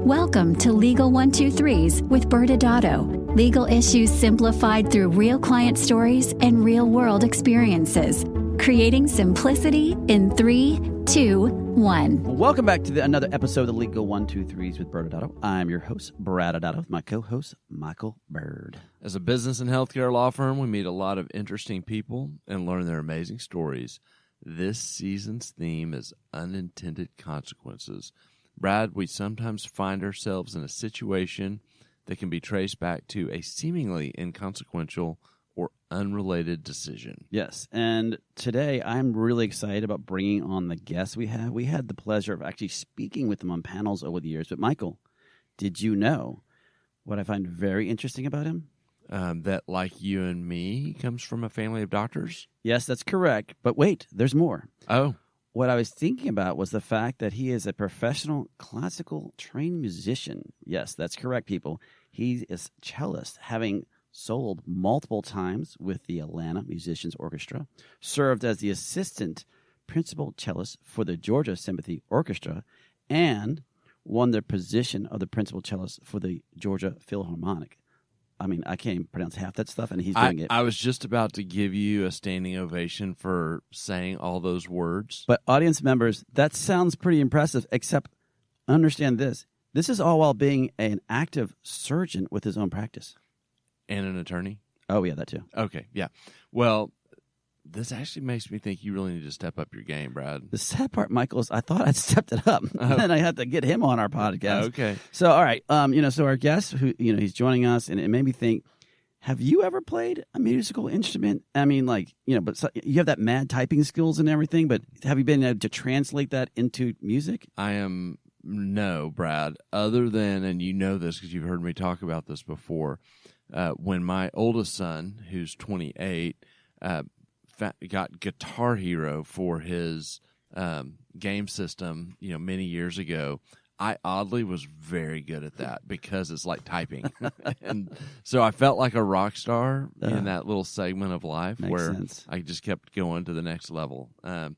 Welcome to Legal 123s with ByrdAdatto. Legal issues simplified through real client stories and real-world experiences. Creating simplicity in 3, 2, 1. Welcome back to another episode of the Legal 123s with ByrdAdatto. I'm your host, ByrdAdatto, with my co-host, Michael Byrd. As a business and healthcare law firm, we meet a lot of interesting people and learn their amazing stories. This season's theme is unintended consequences. Brad, we sometimes find ourselves in a situation that can be traced back to a seemingly inconsequential or unrelated decision. Yes, and today I'm really excited about bringing on the guests we have. We had the pleasure of actually speaking with them on panels over the years. But Michael, did you know what I find very interesting about him? That, like you and me, comes from a family of doctors? Yes, that's correct. But wait, there's more. Oh. What I was thinking about was the fact that he is a professional classical trained musician. Yes, that's correct, people. He is a cellist, having soloed multiple times with the Atlanta Musicians Orchestra, served as the assistant principal cellist for the Georgia Symphony Orchestra, and won the position of the principal cellist for the Georgia Philharmonic. I mean, I can't even pronounce half that stuff, and he's doing it. I was just about to give you a standing ovation for saying all those words. But audience members, that sounds pretty impressive, except understand this. This is all while being an active surgeon with his own practice. And an attorney? Oh, yeah, that too. Okay, yeah. Well, this actually makes me think you really need to step up your game, Brad. The sad part, Michael, is I thought I'd stepped it up, and I had to get him on our podcast. Okay. So, all right, so our guest, who he's joining us, and it made me think: have you ever played a musical instrument? I mean, but you have that mad typing skills and everything, but have you been able to translate that into music? No, Brad. Other than, and you know this because you've heard me talk about this before, when my oldest son, who's 28, got Guitar Hero for his game system, many years ago, I oddly was very good at that because it's like typing. And so I felt like a rock star in that little segment of life where sense. I just kept going to the next level. I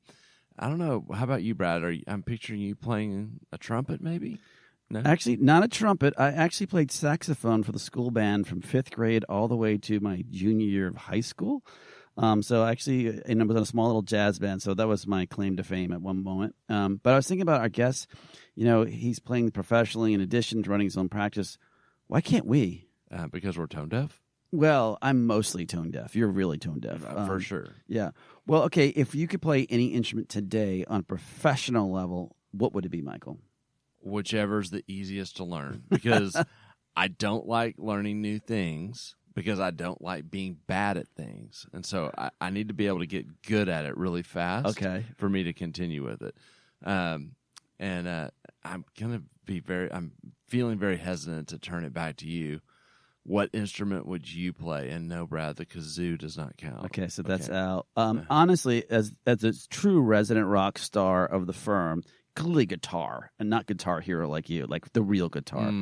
don't know. How about you, Brad? I'm picturing you playing a trumpet, maybe? No? Actually, not a trumpet. I actually played saxophone for the school band from 5th grade all the way to my junior year of high school. So actually, I was in a small little jazz band, so that was my claim to fame at one moment. But I was thinking about our guest. He's playing professionally in addition to running his own practice. Why can't we? Because we're tone deaf? Well, I'm mostly tone deaf. You're really tone deaf. For sure. Yeah. Well, okay, if you could play any instrument today on a professional level, what would it be, Michael? Whichever's the easiest to learn, because I don't like learning new things because I don't like being bad at things. And so I need to be able to get good at it really fast for me to continue with it. I'm feeling very hesitant to turn it back to you. What instrument would you play? And no, Brad, the kazoo does not count. Okay, so that's out. Honestly, as a true resident rock star of the firm, clearly guitar, and not Guitar Hero like you, like the real guitar.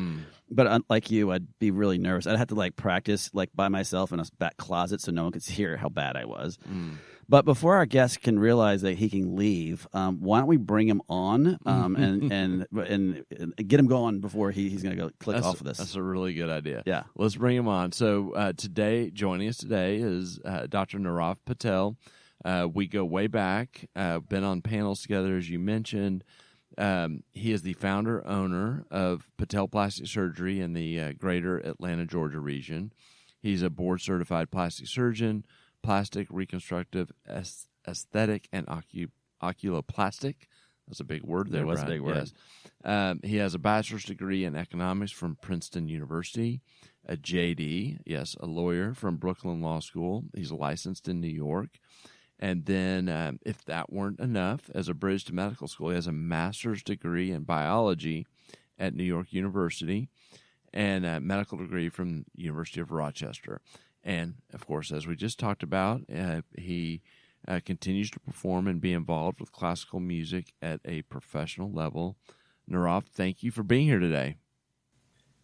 But unlike you, I'd be really nervous. I'd have to practice by myself in a back closet so no one could hear how bad I was. But before our guest can realize that he can leave, why don't we bring him on and get him going before he's going to go click off of this? That's a really good idea. Yeah. Let's bring him on. So joining us today is Dr. Nirav Patel. We go way back, been on panels together, as you mentioned. He is the founder, owner of Patel Plastic Surgery in the greater Atlanta, Georgia region. He's a board-certified plastic surgeon, plastic, reconstructive, aesthetic, and oculoplastic. That's a big word there, That was a big word. Yes. He has a bachelor's degree in economics from Princeton University, a JD, a lawyer from Brooklyn Law School. He's licensed in New York. And then, if that weren't enough, as a bridge to medical school, he has a master's degree in biology at New York University and a medical degree from University of Rochester. And, of course, as we just talked about, he continues to perform and be involved with classical music at a professional level. Nirav, thank you for being here today.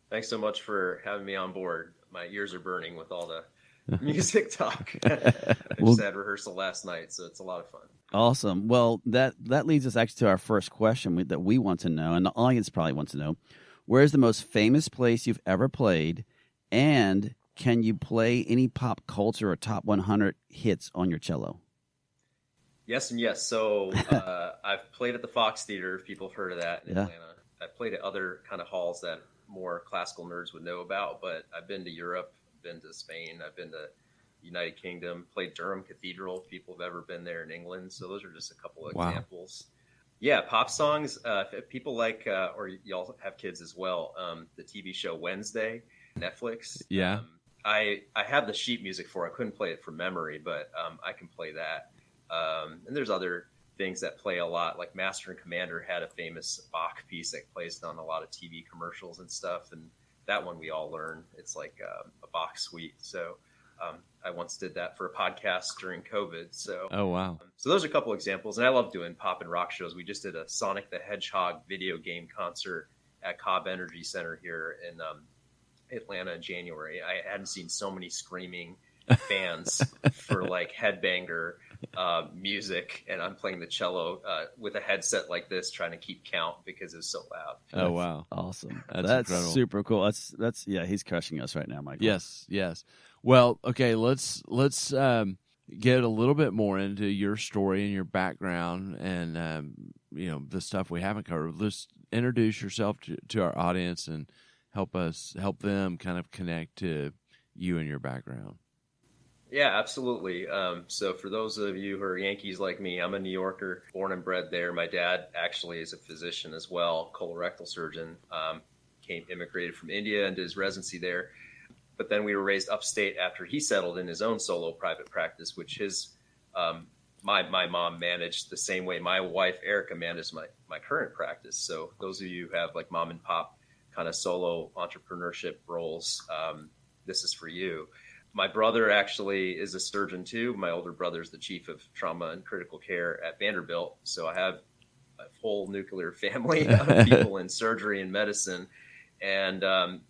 Thanks so much for having me on board. My ears are burning with all the music talk. I just had rehearsal last night, so it's a lot of fun. Awesome. Well, that leads us actually to our first question that we want to know, and the audience probably wants to know. Where's the most famous place you've ever played? And can you play any pop culture or top 100 hits on your cello? Yes and yes. So I've played at the Fox Theater, if people have heard of that in Atlanta. I've played at other kind of halls that more classical nerds would know about, but I've been to Europe, been to Spain, I've been to United Kingdom, played Durham Cathedral, if people have ever been there in England. So those are just a couple of examples. Yeah, pop songs. If people like, or y'all have kids as well, the TV show Wednesday, Netflix. Yeah. I have the sheet music for it. I couldn't play it from memory, but I can play that. And there's other things that play a lot, like Master and Commander had a famous Bach piece that plays on a lot of TV commercials and stuff. And that one we all learn. It's like a Bach suite. So I once did that for a podcast during COVID. So, oh, wow. So those are a couple examples. And I love doing pop and rock shows. We just did a Sonic the Hedgehog video game concert at Cobb Energy Center here in Atlanta in January. I hadn't seen so many screaming fans for like headbanger music, and I'm playing the cello with a headset like this, trying to keep count because it's so loud. Oh, wow. Awesome. That's incredible. Super cool. That's he's crushing us right now, Michael. Yes. Well, okay, let's get a little bit more into your story and your background and the stuff we haven't covered. Let's introduce yourself to our audience and help them kind of connect to you and your background. Yeah, absolutely. So for those of you who are Yankees like me, I'm a New Yorker, born and bred there. My dad actually is a physician as well, colorectal surgeon, immigrated from India and did his residency there. But then we were raised upstate after he settled in his own solo private practice, which my mom managed the same way my wife, Erica, managed my current practice. So those of you who have like mom and pop kind of solo entrepreneurship roles, this is for you. My brother actually is a surgeon too. My older brother is the chief of trauma and critical care at Vanderbilt. So I have a whole nuclear family of people in surgery and medicine. And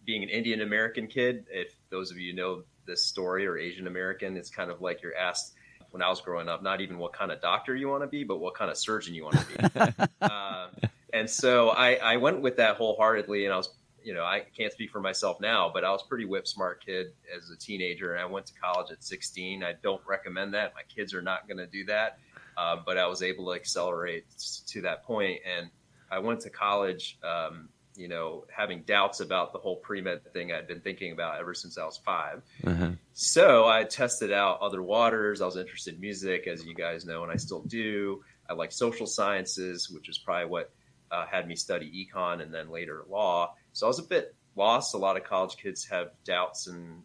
being an Indian American kid, if those of you know this story, or Asian American, it's kind of like you're asked when I was growing up, not even what kind of doctor you want to be, but what kind of surgeon you want to be. And so I went with that wholeheartedly, and I was, I can't speak for myself now, but I was a pretty whip smart kid as a teenager, and I went to college at 16. I don't recommend that. My kids are not going to do that. But I was able to accelerate to that point. And I went to college, having doubts about the whole pre-med thing I'd been thinking about ever since I was 5. Uh-huh. So I tested out other waters. I was interested in music, as you guys know, and I still do. I like social sciences, which is probably what had me study econ and then later law. So I was a bit lost. A lot of college kids have doubts and,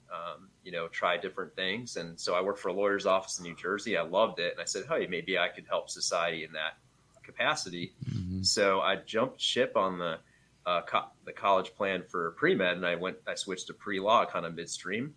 try different things. And so I worked for a lawyer's office in New Jersey. I loved it. And I said, hey, maybe I could help society in that capacity. Mm-hmm. So I jumped ship on the college plan for pre-med, and I switched to pre-law kind of midstream.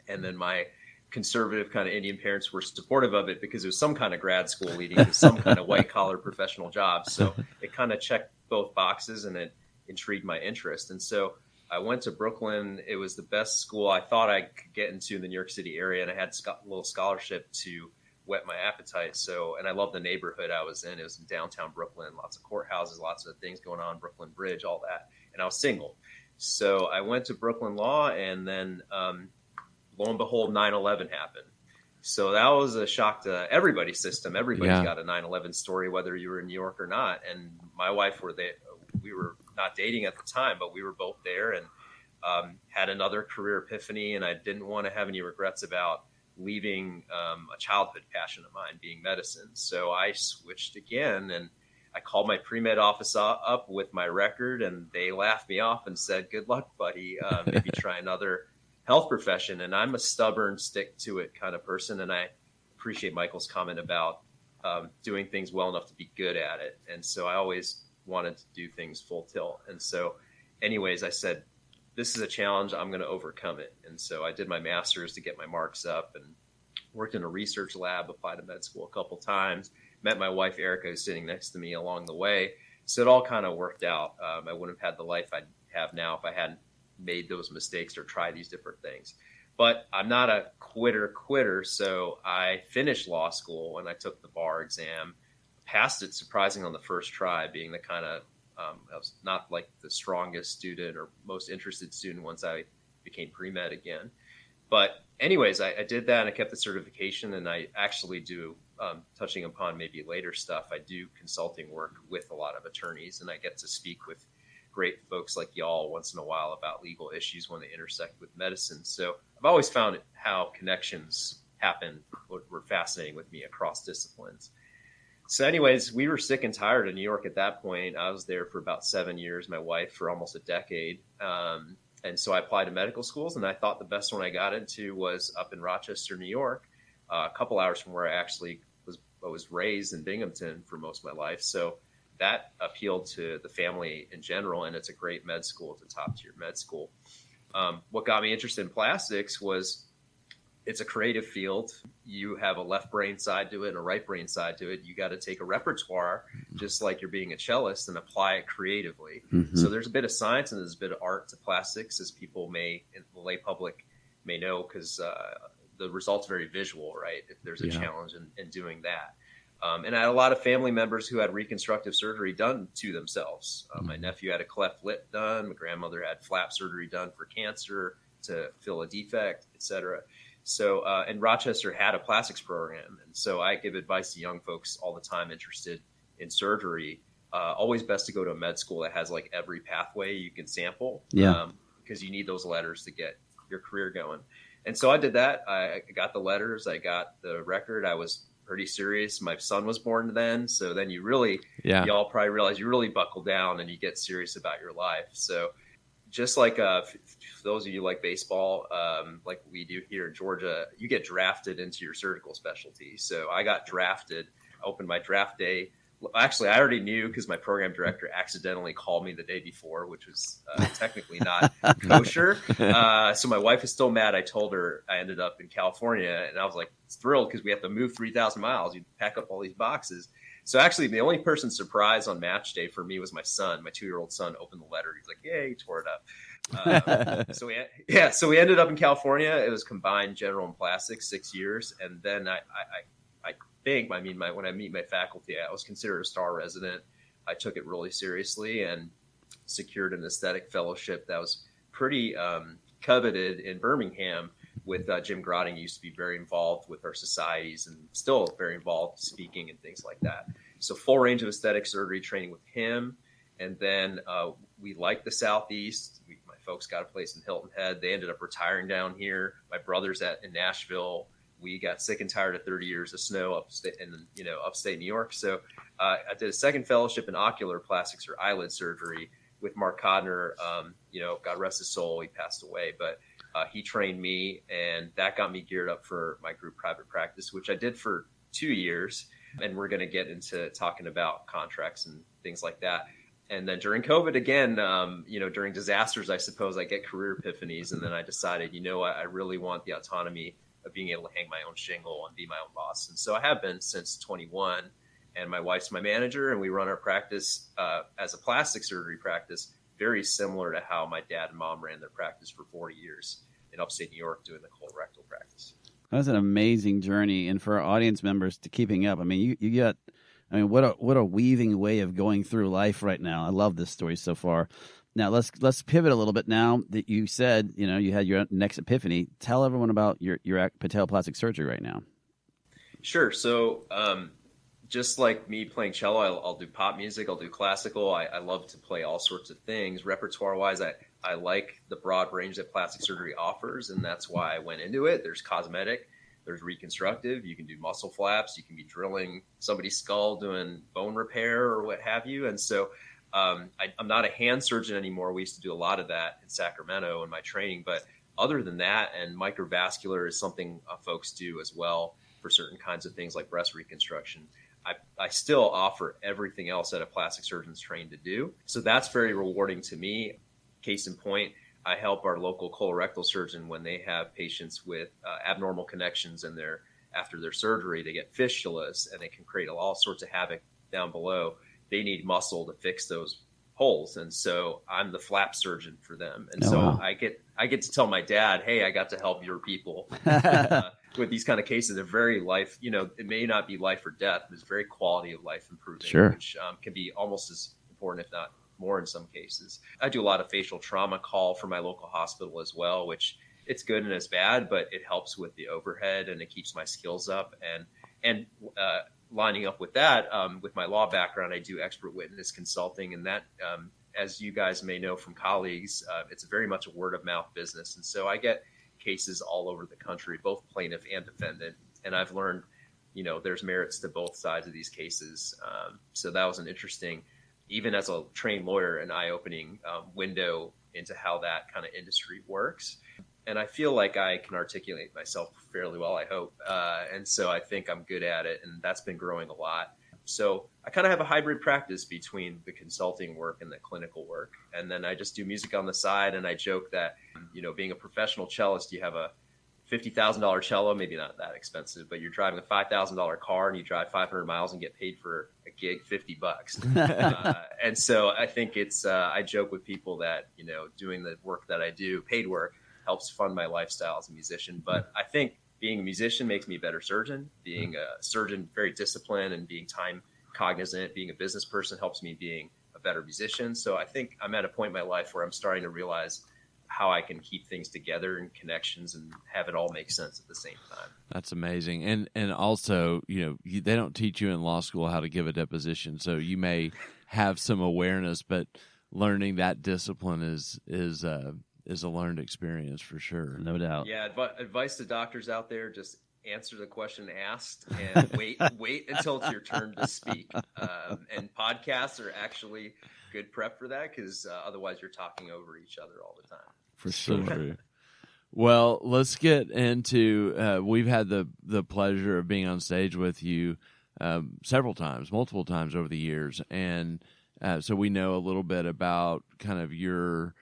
And then my conservative kind of Indian parents were supportive of it because it was some kind of grad school leading to some kind of white collar professional job. So it kind of checked both boxes, and it intrigued my interest. And so I went to Brooklyn. It was the best school I thought I could get into in the New York City area. And I had a little scholarship to whet my appetite. So, and I loved the neighborhood I was in. It was in downtown Brooklyn, lots of courthouses, lots of things going on, Brooklyn Bridge, all that. And I was single. So I went to Brooklyn Law, and then lo and behold, 9/11 happened. So that was a shock to everybody's system. Everybody's got a 9/11 story, whether you were in New York or not. And my wife we were not dating at the time, but we were both there, and had another career epiphany. And I didn't want to have any regrets about leaving a childhood passion of mine, being medicine. So I switched again, and I called my pre-med office up with my record, and they laughed me off and said, good luck, buddy. Maybe try another health profession. And I'm a stubborn, stick to it kind of person. And I appreciate Michael's comment about doing things well enough to be good at it. And so I always wanted to do things full tilt. And so anyways, I said, this is a challenge. I'm going to overcome it. And so I did my master's to get my marks up, and worked in a research lab, applied to med school a couple times, met my wife, Erica, who's sitting next to me along the way. So it all kind of worked out. I wouldn't have had the life I'd have now if I hadn't made those mistakes or tried these different things. But I'm not a quitter. So I finished law school, and I took the bar exam, passed it surprising on the first try, being the kind of I was not like the strongest student or most interested student once I became pre-med again. But anyways, I did that and I kept the certification, and I actually do, touching upon maybe later stuff, I do consulting work with a lot of attorneys, and I get to speak with great folks like y'all once in a while about legal issues when they intersect with medicine. So I've always found how connections happen were fascinating with me across disciplines. So anyways, we were sick and tired of New York at that point. I was there for about 7 years, my wife for almost a decade. And so I applied to medical schools, and I thought the best one I got into was up in Rochester, New York, a couple hours from where I actually was raised in Binghamton for most of my life. So that appealed to the family in general, and it's a great med school. It's a top-tier med school. What got me interested in plastics was it's a creative field. You have a left brain side to it and a right brain side to it. You got to take a repertoire, just like you're being a cellist, and apply it creatively. Mm-hmm. So there's a bit of science and there's a bit of art to plastics, as people may, in the lay public, may know, because the result's very visual, right? If there's a challenge in doing that. And I had a lot of family members who had reconstructive surgery done to themselves. My nephew had a cleft lip done. My grandmother had flap surgery done for cancer to fill a defect, et cetera. So, and Rochester had a plastics program. And so I give advice to young folks all the time interested in surgery. Always best to go to a med school that has like every pathway you can sample. Because you need those letters to get your career going. And so I did that. I got the letters. I got the record. I was pretty serious. My son was born then. So then you really, y'all probably realize you really buckle down and you get serious about your life. So just like for those of you like baseball, like we do here in Georgia, you get drafted into your surgical specialty. So I got drafted, opened my draft day. Actually, I already knew because my program director accidentally called me the day before, which was technically not kosher. So my wife is still mad. I told her I ended up in California, and I was like thrilled because we have to move 3,000 miles. You pack up all these boxes. So actually, the only person surprised on match day for me was my son. My 2-year-old son opened the letter. He's like, "Yay!" He tore it up. So we ended up in California. It was combined general and plastics, 6 years, and then I when I meet my faculty, I was considered a star resident. I took it really seriously and secured an aesthetic fellowship that was pretty coveted in Birmingham. With Jim Grotting, used to be very involved with our societies and still very involved speaking and things like that. So full range of aesthetic surgery training with him. And then we liked the Southeast. My folks got a place in Hilton Head. They ended up retiring down here. My brother's in Nashville. We got sick and tired of 30 years of snow upstate New York. So I did a second fellowship in ocular plastics or eyelid surgery with Mark Codner. God rest his soul, he passed away, but he trained me, and that got me geared up for my group private practice, which I did for 2 years. And we're going to get into talking about contracts and things like that. And then during COVID again, during disasters, I suppose I get career epiphanies. And then I decided, I really want the autonomy of being able to hang my own shingle and be my own boss. And so I have been since 21, and my wife's my manager, and we run our practice as a plastic surgery practice, very similar to how my dad and mom ran their practice for 40 years in upstate New York doing the colorectal practice. That's an amazing journey. And for our audience members to keeping up, what a weaving way of going through life right now. I love this story so far. Now let's pivot a little bit. Now that you said, you had your next epiphany, tell everyone about your Patel Plastic Surgery right now. Sure. So just like me playing cello, I'll do pop music, I'll do classical. I love to play all sorts of things. Repertoire-wise, I like the broad range that plastic surgery offers, and that's why I went into it. There's cosmetic, there's reconstructive. You can do muscle flaps. You can be drilling somebody's skull, doing bone repair or what have you. And so I'm not a hand surgeon anymore. We used to do a lot of that in Sacramento in my training. But other than that, and microvascular is something folks do as well for certain kinds of things like breast reconstruction. I still offer everything else that a plastic surgeon's trained to do. So that's very rewarding to me. Case in point, I help our local colorectal surgeon when they have patients with abnormal connections in after their surgery. They get fistulas, and they can create all sorts of havoc down below. They need muscle to fix those holes, and so I'm the flap surgeon for them. And wow. I get to tell my dad, "Hey, I got to help your people." With these kind of cases, they're very life, it may not be life or death, but it's very quality of life improving, sure. Which can be almost as important, if not more in some cases. I do a lot of facial trauma call for my local hospital as well, which it's good and it's bad, but it helps with the overhead and it keeps my skills up. And lining up with that, with my law background, I do expert witness consulting, and that, as you guys may know from colleagues, it's very much a word of mouth business. And so I get cases all over the country, both plaintiff and defendant. And I've learned, there's merits to both sides of these cases. So that was an interesting, even as a trained lawyer, an eye-opening window into how that kind of industry works. And I feel like I can articulate myself fairly well, I hope. And so I think I'm good at it, and that's been growing a lot. So I kind of have a hybrid practice between the consulting work and the clinical work. And then I just do music on the side. And I joke that, being a professional cellist, you have a $50,000 cello, maybe not that expensive, but you're driving a $5,000 car and you drive 500 miles and get paid for a gig $50. And so I think it's, I joke with people that, doing the work that I do, paid work, helps fund my lifestyle as a musician. But I think being a musician makes me a better surgeon. Being a surgeon, very disciplined, and being time cognizant, being a business person helps me being a better musician. So I think I'm at a point in my life where I'm starting to realize how I can keep things together and connections and have it all make sense at the same time. That's amazing. And also, they don't teach you in law school how to give a deposition. So you may have some awareness, but learning that discipline is a learned experience for sure. No doubt. Yeah. Advice to doctors out there, just answer the question asked and wait until it's your turn to speak. And podcasts are actually good prep for that, because otherwise you're talking over each other all the time. For sure. So well, let's get into, we've had the pleasure of being on stage with you multiple times over the years. And so we know a little bit about kind of your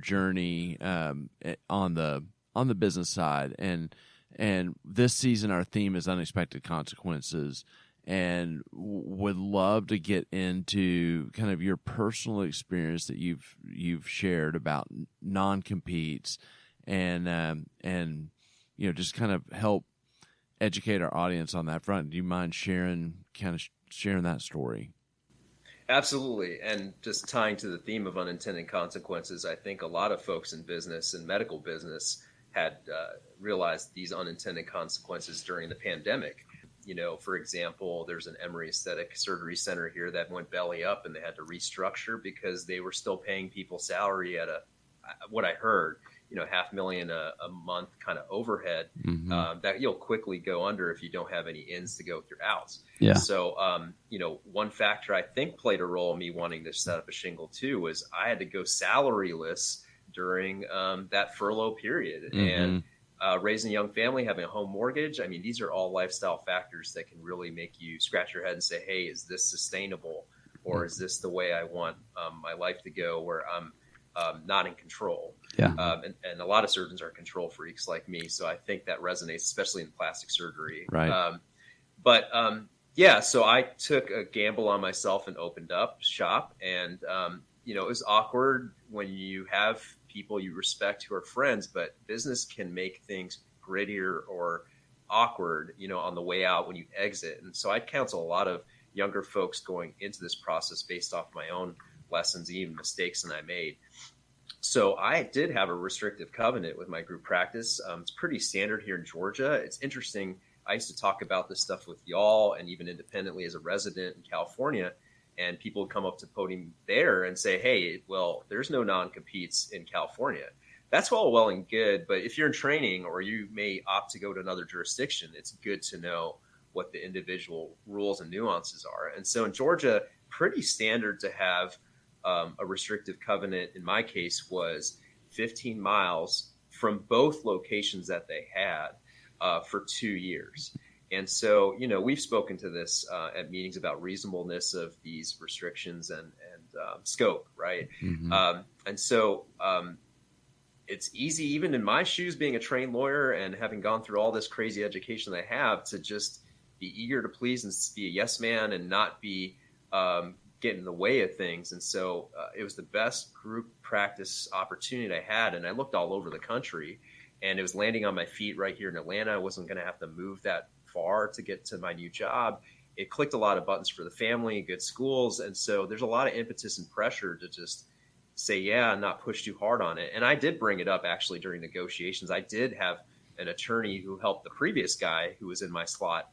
journey on the business side. And this season, our theme is unexpected consequences, and would love to get into kind of your personal experience that you've shared about non-competes and just kind of help educate our audience on that front. Do you mind sharing that story? Absolutely. And just tying to the theme of unintended consequences, I think a lot of folks in business and medical business had realized these unintended consequences during the pandemic. For example, there's an Emory Aesthetic Surgery Center here that went belly up, and they had to restructure because they were still paying people salary at what I heard, $500,000 a month kind of overhead, that you'll quickly go under if you don't have any ins to go with your outs. Yeah. So, one factor I think played a role in me wanting to set up a shingle too was I had to go salary-less during that furlough period. And raising a young family, having a home mortgage, I mean, these are all lifestyle factors that can really make you scratch your head and say, hey, is this sustainable? Or is this the way I want my life to go, where I'm not in control? Yeah. And a lot of surgeons are control freaks like me. So I think that resonates, especially in plastic surgery. Right. So I took a gamble on myself and opened up shop. And, it was awkward when you have people you respect who are friends, but business can make things grittier or awkward, on the way out when you exit. And so I counsel a lot of younger folks going into this process based off my own lessons, even mistakes that I made. So I did have a restrictive covenant with my group practice. It's pretty standard here in Georgia. It's interesting. I used to talk about this stuff with y'all and even independently as a resident in California. And people would come up to the podium there and say, hey, well, there's no non-competes in California. That's all well and good. But if you're in training or you may opt to go to another jurisdiction, it's good to know what the individual rules and nuances are. And so in Georgia, pretty standard to have a restrictive covenant, in my case, was 15 miles from both locations that they had for 2 years. And so, we've spoken to this at meetings about reasonableness of these restrictions and scope, right? And so it's easy, even in my shoes, being a trained lawyer and having gone through all this crazy education I have, to just be eager to please and be a yes man and not be get in the way of things. And so it was the best group practice opportunity I had. And I looked all over the country, and it was landing on my feet right here in Atlanta. I wasn't going to have to move that far to get to my new job. it clicked a lot of buttons for the family, good schools. And so there's a lot of impetus and pressure to just say, yeah, and not push too hard on it. And I did bring it up actually during negotiations. I did have an attorney who helped the previous guy who was in my slot,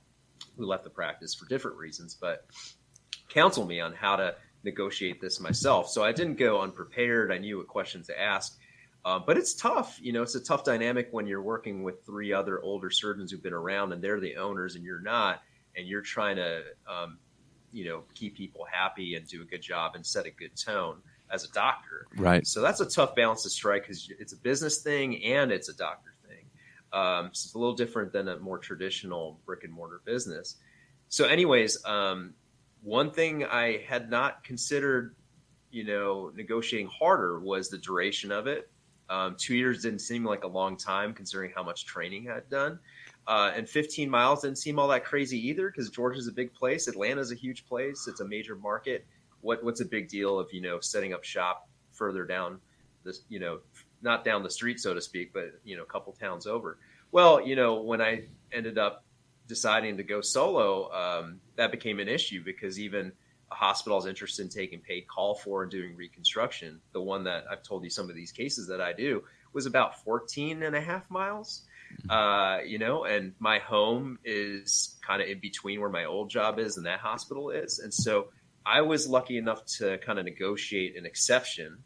who left the practice for different reasons, but counsel me on how to negotiate this myself. So I didn't go unprepared. I knew what questions to ask. But it's tough. It's a tough dynamic when you're working with 3 other older surgeons who've been around and they're the owners and you're not, and you're trying to, keep people happy and do a good job and set a good tone as a doctor. Right. So that's a tough balance to strike because it's a business thing and it's a doctor thing. So it's a little different than a more traditional brick and mortar business. So anyways, one thing I had not considered, negotiating harder was the duration of it. 2 years didn't seem like a long time considering how much training I'd done. And 15 miles didn't seem all that crazy either because Georgia's a big place. Atlanta's a huge place. It's a major market. What's a big deal of, setting up shop further down this, not down the street, so to speak, but, a couple towns over. Well, when I ended up deciding to go solo, that became an issue because even a hospital is interested in taking paid call for and doing reconstruction. The one that I've told you some of these cases that I do was about 14 and a half miles, and my home is kind of in between where my old job is and that hospital is. And so I was lucky enough to kind of negotiate an exception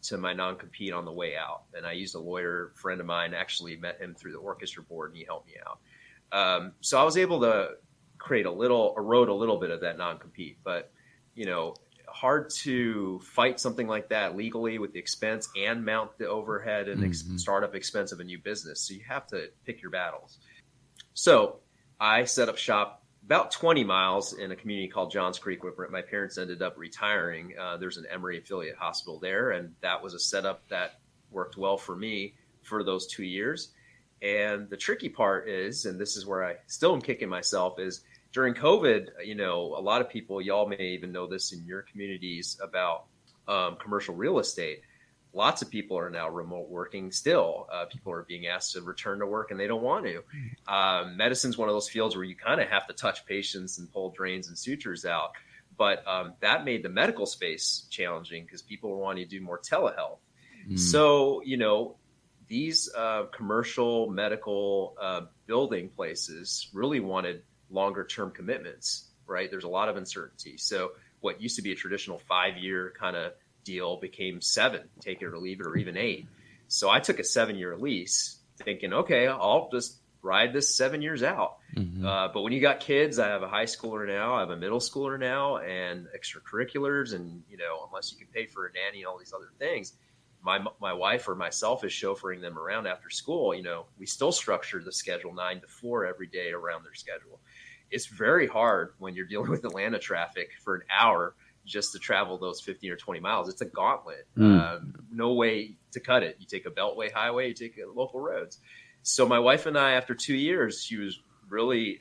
to my non-compete on the way out. And I used a lawyer friend of mine, actually met him through the orchestra board and he helped me out. So I was able to erode a little bit of that non-compete, but hard to fight something like that legally with the expense and mount the overhead and startup expense of a new business. So you have to pick your battles. So I set up shop about 20 miles in a community called Johns Creek, where my parents ended up retiring. There's an Emory affiliate hospital there, and that was a setup that worked well for me for those 2 years. And the tricky part is, and this is where I still am kicking myself, is during COVID, a lot of people, y'all may even know this in your communities about commercial real estate. Lots of people are now remote working still. People are being asked to return to work and they don't want to. Medicine's one of those fields where you kind of have to touch patients and pull drains and sutures out. But that made the medical space challenging because people were wanting to do more telehealth. So, these commercial medical building places really wanted longer term commitments, right? There's a lot of uncertainty. So what used to be a traditional 5-year kind of deal became 7, take it or leave it, or even 8. So I took a 7-year lease thinking, okay, I'll just ride this 7 years out. But when you got kids, I have a high schooler now, I have a middle schooler now, and extracurriculars. And, unless you can pay for a nanny and all these other things, my wife or myself is chauffeuring them around after school. We still structure the schedule 9 to 4 every day around their schedule. It's very hard when you're dealing with Atlanta traffic for an hour just to travel those 15 or 20 miles. It's a gauntlet. No way to cut it. You take a beltway highway, you take local roads. So my wife and I, after 2 years, she was really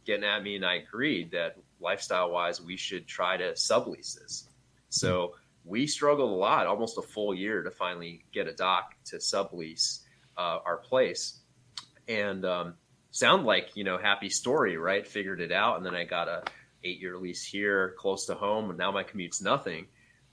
getting at me, and I agreed that lifestyle-wise, we should try to sublease this. So we struggled a lot, almost a full year, to finally get a doc to sublease our place. And sound like, happy story, right? Figured it out. And then I got a 8-year lease here close to home. And now my commute's nothing.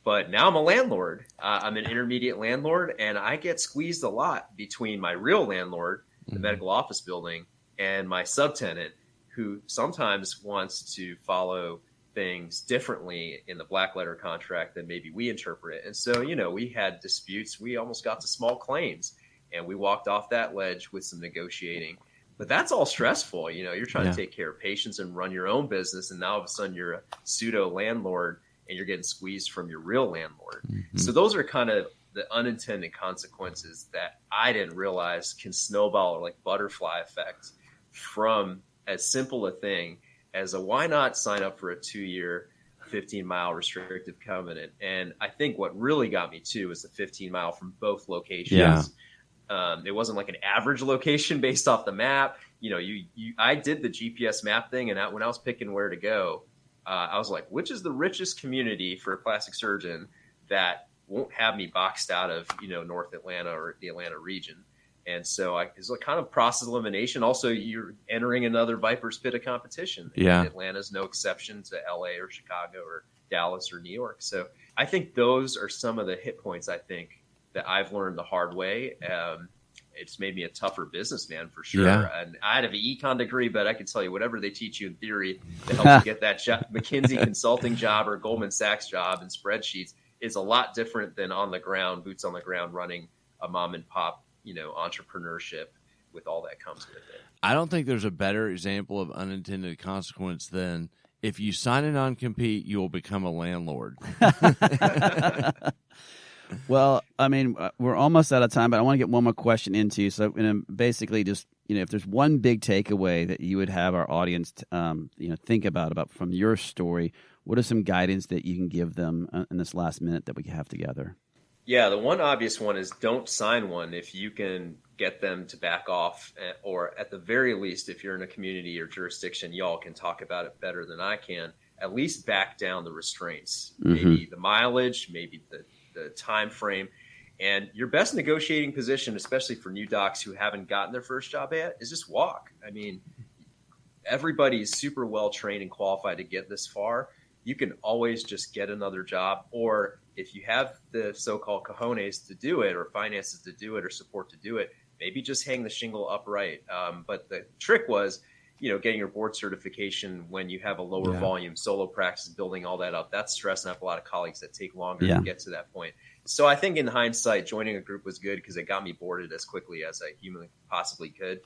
But now I'm a landlord. I'm an intermediate landlord, and I get squeezed a lot between my real landlord, the medical office building, and my subtenant, who sometimes wants to follow things differently in the black letter contract than maybe we interpret it. And so, we had disputes. We almost got to small claims, and we walked off that ledge with some negotiating. But that's all stressful. You're trying to take care of patients and run your own business. And now all of a sudden you're a pseudo landlord and you're getting squeezed from your real landlord. So those are kind of the unintended consequences that I didn't realize can snowball, or like butterfly effect, from as simple a thing as why not sign up for a 2-year 15-mile restrictive covenant. And I think what really got me too was the 15-mile from both locations. It wasn't like an average location based off the map. I did the GPS map thing, and when I was picking where to go, I was like, which is the richest community for a plastic surgeon that won't have me boxed out of, North Atlanta or the Atlanta region? And so it's a kind of process elimination. Also, you're entering another Viper's pit of competition. Yeah. And Atlanta's no exception to LA or Chicago or Dallas or New York. So I think those are some of the hit points, I think, that I've learned the hard way. It's made me a tougher businessman for sure. Yeah. And I have an econ degree, but I can tell you whatever they teach you in theory to help you get that McKinsey consulting job or Goldman Sachs job and spreadsheets is a lot different than on the ground, boots on the ground, running a mom and pop, entrepreneurship with all that comes with it. I don't think there's a better example of unintended consequence than if you sign a non-compete, you will become a landlord. Well, I mean, we're almost out of time, but I want to get one more question into you. So, basically, just if there's one big takeaway that you would have our audience, think about from your story, what are some guidance that you can give them in this last minute that we have together? Yeah, the one obvious one is don't sign one if you can get them to back off, or at the very least, if you're in a community or jurisdiction, y'all can talk about it better than I can. At least back down the restraints, maybe the mileage, maybe the time frame. And your best negotiating position, especially for new docs who haven't gotten their first job yet, is just walk. I mean, everybody is super well trained and qualified to get this far. You can always just get another job, or if you have the so-called cojones to do it, or finances to do it, or support to do it, maybe just hang the shingle upright. But the trick was, getting your board certification when you have a lower volume solo practice, building all that up. That's stressing up a lot of colleagues that take longer to get to that point. So I think in hindsight, joining a group was good because it got me boarded as quickly as I humanly possibly could.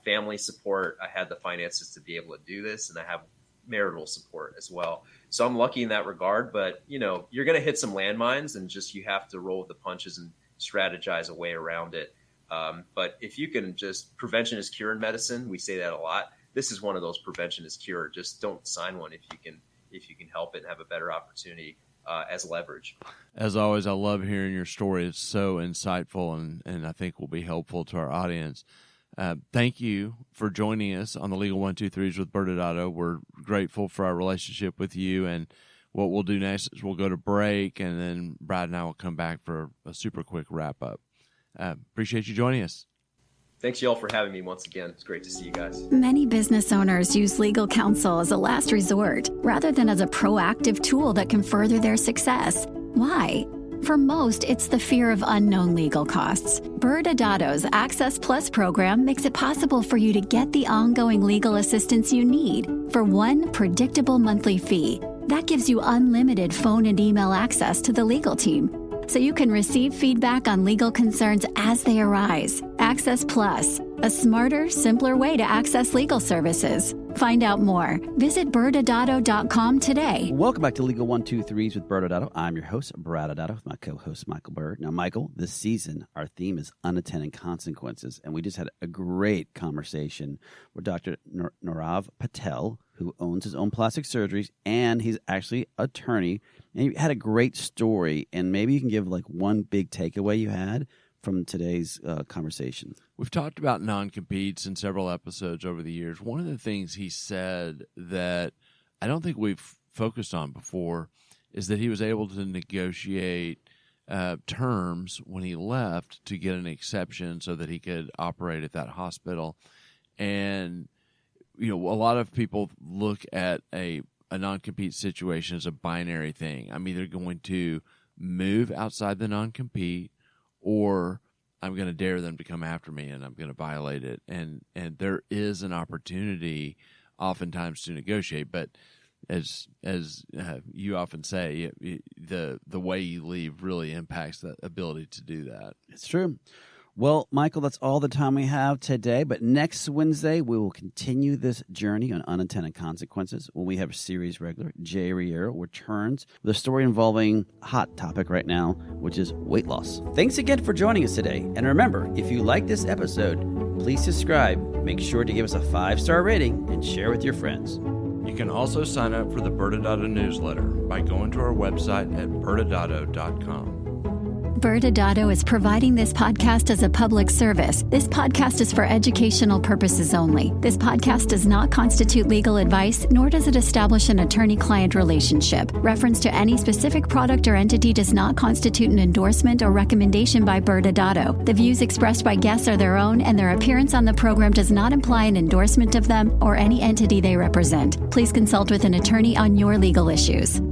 Family support, I had the finances to be able to do this, and I have marital support as well. So I'm lucky in that regard, but you're going to hit some landmines, and you have to roll with the punches and strategize a way around it. But if you can prevention is cure in medicine. We say that a lot. This is one of those prevention is cure. Just don't sign one if you can help it and have a better opportunity as leverage. As always, I love hearing your story. It's so insightful and I think will be helpful to our audience. Thank you for joining us on the Legal 1-2-3s with ByrdAdatto. We're grateful for our relationship with you, and what we'll do next is we'll go to break, and then Brad and I will come back for a super quick wrap-up. Appreciate you joining us. Thanks, y'all, for having me once again. It's great to see you guys. Many business owners use legal counsel as a last resort rather than as a proactive tool that can further their success. Why? For most, it's the fear of unknown legal costs. ByrdAdatto's Access Plus program makes it possible for you to get the ongoing legal assistance you need for one predictable monthly fee. That gives you unlimited phone and email access to the legal team, so you can receive feedback on legal concerns as they arise. Access Plus, a smarter, simpler way to access legal services. Find out more. Visit ByrdAdatto.com today. Welcome back to Legal 1-2-3s with ByrdAdatto. I'm your host, ByrdAdatto, with my co-host, Michael Byrd. Now, Michael, this season, our theme is unintended consequences, and we just had a great conversation with Dr. Nirav Patel, who owns his own plastic surgeries, and he's actually an attorney, and he had a great story, and maybe you can give one big takeaway you had from today's conversation. We've talked about non-competes in several episodes over the years. One of the things he said that I don't think we've focused on before is that he was able to negotiate terms when he left to get an exception so that he could operate at that hospital. And, a lot of people look at a non-compete situation as a binary thing. I'm either going to move outside the non-compete, or I'm going to dare them to come after me and I'm going to violate it. And there is an opportunity oftentimes to negotiate, but as you often say, the way you leave really impacts the ability to do that. It's true. Well, Michael, that's all the time we have today. But next Wednesday, we will continue this journey on unintended consequences when we have series regular Jay Riero returns with a story involving a hot topic right now, which is weight loss. Thanks again for joining us today. And remember, if you like this episode, please subscribe. Make sure to give us a 5-star rating and share with your friends. You can also sign up for the ByrdAdatto newsletter by going to our website at ByrdAdatto.com. ByrdAdatto is providing this podcast as a public service. This podcast is for educational purposes only. This podcast does not constitute legal advice, nor does it establish an attorney-client relationship. Reference to any specific product or entity does not constitute an endorsement or recommendation by ByrdAdatto. The views expressed by guests are their own, and their appearance on the program does not imply an endorsement of them or any entity they represent. Please consult with an attorney on your legal issues.